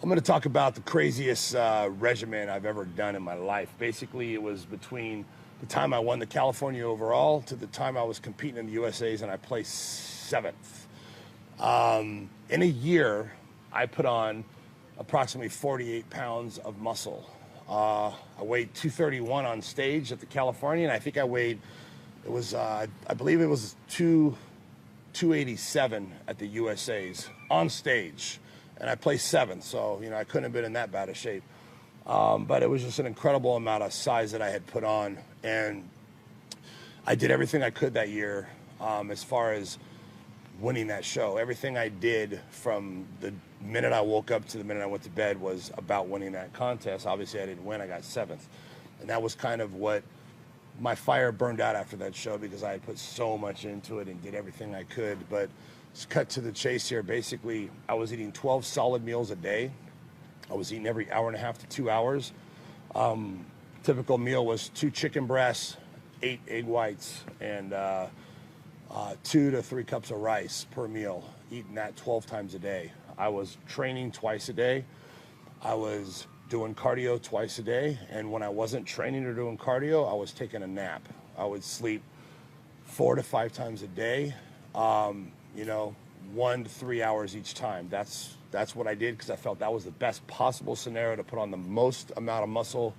I'm going to talk about the craziest regimen I've ever done in my life. Basically, it was between the time I won the California overall to the time I was competing in the USA's, and I placed 7th. In a year, I put on approximately 48 pounds of muscle. I weighed 231 on stage at the California, and I think I weighed, I believe it was 287 at the USA's on stage. And I placed 7th, so, I couldn't have been in that bad of shape. But it was just an incredible amount of size that I had put on. And I did everything I could that year as far as winning that show. Everything I did from the minute I woke up to the minute I went to bed was about winning that contest. Obviously, I didn't win. I got 7th. And that was kind of what my fire burned out after that show, because I had put so much into it and did everything I could. But let's cut to the chase here. Basically, I was eating 12 solid meals a day. I was eating every hour and a half to 2 hours. Typical meal was 2 chicken breasts, 8 egg whites, and 2 to 3 cups of rice per meal, eating that 12 times a day. I was training twice a day. I was doing cardio twice a day. And when I wasn't training or doing cardio, I was taking a nap. I would sleep 4 to 5 times a day. 1 to 3 hours each time. That's what I did, because I felt that was the best possible scenario to put on the most amount of muscle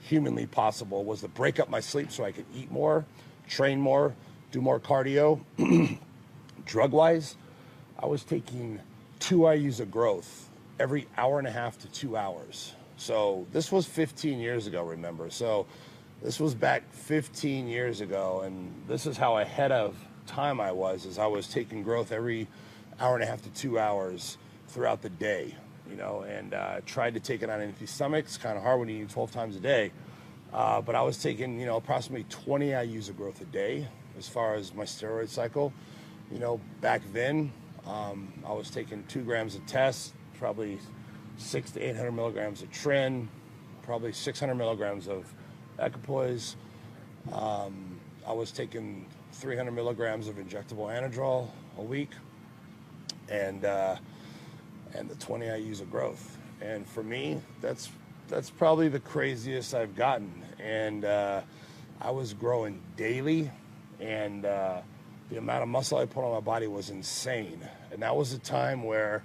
humanly possible, was to break up my sleep so I could eat more, train more, do more cardio. Drug-wise, I was taking 2 IUs of growth every hour and a half to 2 hours. So this was 15 years ago, remember? So this was back 15 years ago, and this is how ahead of time I was, is I was taking growth every hour and a half to 2 hours throughout the day, and tried to take it on an empty stomach. It's kind of hard when you eat 12 times a day, but I was taking, approximately 20 IUs of growth a day as far as my steroid cycle. Back then, I was taking 2 grams of test, probably 600 to 800 milligrams of Trin, probably 600 milligrams of equipoise. I was taking 300 milligrams of injectable Anadrol a week, and the 20 IUs of growth. And for me, that's probably the craziest I've gotten. And I was growing daily, and the amount of muscle I put on my body was insane. And that was a time where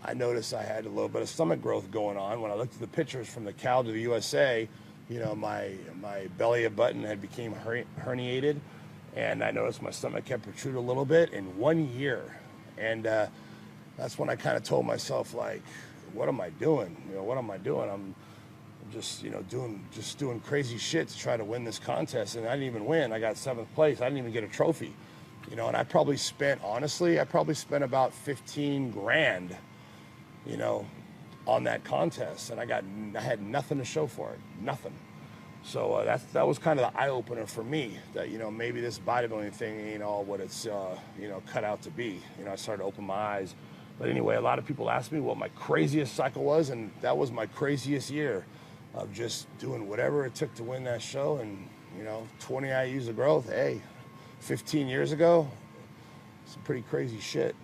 I noticed I had a little bit of stomach growth going on. When I looked at the pictures from the Cal to the USA, my belly button had became herniated, and I noticed my stomach kept protruding a little bit in 1 year. And that's when I kind of told myself, like, what am I doing? What am I doing? I'm just, doing crazy shit to try to win this contest. And I didn't even win. I got 7th place. I didn't even get a trophy. And I probably spent about 15 grand, on that contest. And I had nothing to show for it. Nothing. So that was kind of the eye-opener for me, that, maybe this bodybuilding thing ain't all what it's, cut out to be. I started to open my eyes. But anyway, a lot of people ask me what my craziest cycle was, and that was my craziest year of just doing whatever it took to win that show. And, 20 IUs of growth, hey, 15 years ago, some pretty crazy shit.